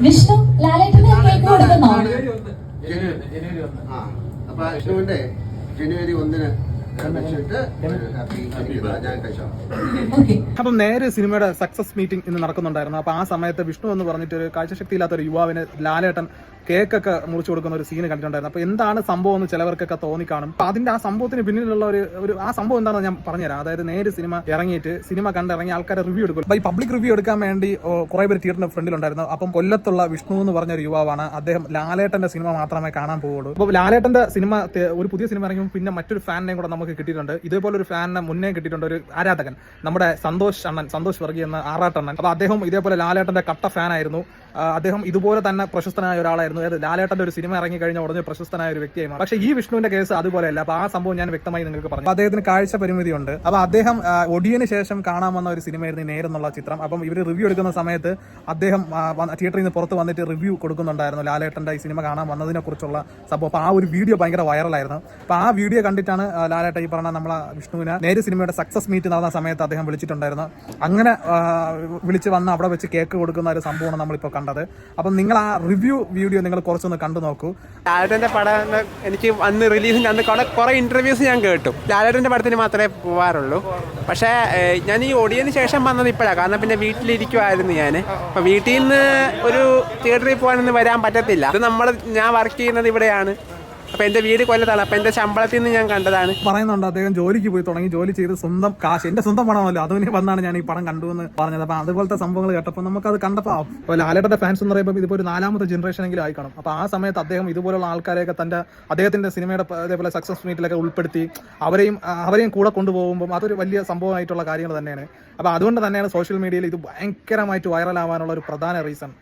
Vishnu ലാലേട്ടന് cake കൊടുക്കുന്നോ? അപ്പൊ വിഷ്ണുവിന്റെ ജനുവരി 1 അപ്പം നേരെ സിനിമയുടെ സക്സസ് മീറ്റിംഗ് ഇന്ന് നടക്കുന്നുണ്ടായിരുന്നു. അപ്പൊ ആ സമയത്ത് വിഷ്ണു എന്ന് പറഞ്ഞിട്ട് ഒരു കാഴ്ചശക്തിയില്ലാത്ത ഒരു യുവാവിന് ലാലേട്ടൻ കേക്കൊക്കെ മുറിച്ചു കൊടുക്കുന്ന ഒരു സീന് കണ്ടിട്ടുണ്ടായിരുന്നു. അപ്പൊ എന്താണ് സംഭവം എന്ന് ചിലവർക്കൊക്കെ തോന്നിക്കാണും. അപ്പൊ അതിന്റെ ആ സംഭവത്തിന് പിന്നിലുള്ള ഒരു ആ സംഭവം എന്താണെന്ന് ഞാൻ പറഞ്ഞുതരാം. അതായത് നേരെ സിനിമ ഇറങ്ങിയിട്ട് സിനിമ കണ്ടിറങ്ങി ആൾക്കാരെ റിവ്യൂ എടുക്കും. അപ്പൊ ഈ പബ്ലിക് റിവ്യൂ എടുക്കാൻ വേണ്ടി കുറെ പേര് തിയേറ്ററിന്റെ ഫ്രണ്ടിലുണ്ടായിരുന്നു. അപ്പം കൊല്ലത്തുള്ള വിഷ്ണു എന്ന് പറഞ്ഞ ഒരു യുവാവാണ്. അദ്ദേഹം ലാലേട്ടന്റെ സിനിമ മാത്രമേ കാണാൻ പോവുള്ളൂ. അപ്പൊ ലാലേട്ടന്റെ സിനിമ ഒരു പുതിയ സിനിമ ഇറങ്ങുമ്പോൾ പിന്നെ മറ്റൊരു ഫാനിനെയും കൂടെ നമുക്ക് കിട്ടിയിട്ടുണ്ട്. ഇതേപോലെ ഒരു ഫാനിനെ മുന്നേ കിട്ടിയിട്ടുണ്ട്, ഒരു ആരാധകൻ, നമ്മുടെ സന്തോഷ് വർഗി എന്ന ആറാട്ടണ്ണൻ. അപ്പൊ അദ്ദേഹം ഇതേപോലെ ലാലേട്ടന്റെ കട്ട ഫാനായിരുന്നു. അദ്ദേഹം ഇതുപോലെ തന്നെ പ്രശസ്തനായ ഒരാളായിരുന്നു. അതായത് ലാലേട്ടന്റെ ഒരു സിനിമ ഇറങ്ങി കഴിഞ്ഞ ഉടനെ പ്രശസ്തനായ ഒരു വ്യക്തിയായി മാറി. പക്ഷേ ഈ വിഷ്ണുവിന്റെ കേസ് അതുപോലെയല്ല. അപ്പൊ ആ സംഭവം ഞാൻ വ്യക്തമായി നിങ്ങൾക്ക് പറഞ്ഞു. അദ്ദേഹത്തിന് കാഴ്ച പരിമിതിയുണ്ട്. അപ്പൊ അദ്ദേഹം ഒടിയന് ശേഷം കാണാൻ വന്ന ഒരു സിനിമയായിരുന്നു നേരെന്നുള്ള ചിത്രം. അപ്പം ഇവർ റിവ്യൂ എടുക്കുന്ന സമയത്ത് അദ്ദേഹം തിയേറ്ററിൽ നിന്ന് പുറത്ത് വന്നിട്ട് റിവ്യൂ കൊടുക്കുന്നുണ്ടായിരുന്നു ലാലേട്ടന്റെ ഈ സിനിമ കാണാൻ വന്നതിനെ കുറിച്ചുള്ള സംഭവം. അപ്പൊ ആ ഒരു വീഡിയോ ഭയങ്കര വൈറലായിരുന്നു. അപ്പൊ ആ വീഡിയോ കണ്ടിട്ടാണ് ലാലേട്ടൻ ഈ പറഞ്ഞ നമ്മളെ വിഷ്ണുവിനെ നേര് സിനിമയുടെ സക്സസ് മീറ്റ് നടന്ന സമയത്ത് അദ്ദേഹം വിളിച്ചിട്ടുണ്ടായിരുന്നു. അങ്ങനെ വിളിച്ച് വന്ന് അവിടെ വെച്ച് കേക്ക് കൊടുക്കുന്ന ഒരു സംഭവമാണ് നമ്മളിപ്പോൾ കണ്ടത്. അപ്പം നിങ്ങൾ ആ റിവ്യൂ വീഡിയോ നിങ്ങൾ കുറച്ചൊന്ന് കണ്ടു നോക്കൂ. ലാലേട്ടൻ്റെ പടം എനിക്ക് അന്ന് റിലീസിന് അന്ന് കുറേ ഇൻ്റർവ്യൂസ് ഞാൻ കേട്ടു. ലാലേട്ടൻ്റെ പടത്തിന് മാത്രമേ പോകാറുള്ളൂ. പക്ഷേ ഞാൻ ഈ ഓടിയതിന് ശേഷം വന്നത് ഇപ്പോഴാണ്. കാരണം പിന്നെ വീട്ടിലിരിക്കുമായിരുന്നു ഞാൻ. അപ്പോൾ വീട്ടിൽ നിന്ന് ഒരു തിയേറ്ററിൽ പോകാനൊന്നും വരാൻ പറ്റത്തില്ല. അത് ഞാൻ വർക്ക് ചെയ്യുന്നത് ഇവിടെയാണ്. അപ്പൊ എന്റെ വീട് കൊല്ലത്താണ്. അപ്പൊ എന്റെ ശമ്പളത്തിൽ നിന്ന് ഞാൻ കണ്ടതാണ്. പറയുന്നുണ്ട് അദ്ദേഹം ജോലിക്ക് പോയി തുടങ്ങി, ജോലി ചെയ്ത് സ്വന്തം കാശ്, എന്റെ സ്വന്തം പണമല്ലോ, അതിന് വന്നാണ് ഞാൻ ഈ പടം കണ്ടു എന്ന് പറഞ്ഞത്. അപ്പൊ അതുപോലത്തെ സംഭവങ്ങൾ കേട്ടപ്പോൾ നമുക്കത് കണ്ടപ്പോൾ ലാലേട്ടന്റെ ഫാൻസ് എന്ന് പറയുമ്പോൾ ഇതിപ്പോ ഒരു 4ാമത്തെ ജനറേഷനെങ്കിലും ആയിക്കണം. അപ്പൊ ആ സമയത്ത് അദ്ദേഹം ഇതുപോലുള്ള ആൾക്കാരെയൊക്കെ അദ്ദേഹത്തിന്റെ സിനിമയുടെ അതേപോലെ സക്സസ് മീറ്റിലൊക്കെ ഉൾപ്പെടുത്തി അവരെയും കൂടെ കൊണ്ടുപോകുമ്പോൾ അതൊരു വലിയ സംഭവമായിട്ടുള്ള കാര്യങ്ങൾ തന്നെയാണ്. അപ്പൊ അതുകൊണ്ട് തന്നെയാണ് സോഷ്യൽ മീഡിയയിൽ ഇത് ഭയങ്കരമായിട്ട് വൈറലാവാനുള്ള ഒരു പ്രധാന റീസൺ.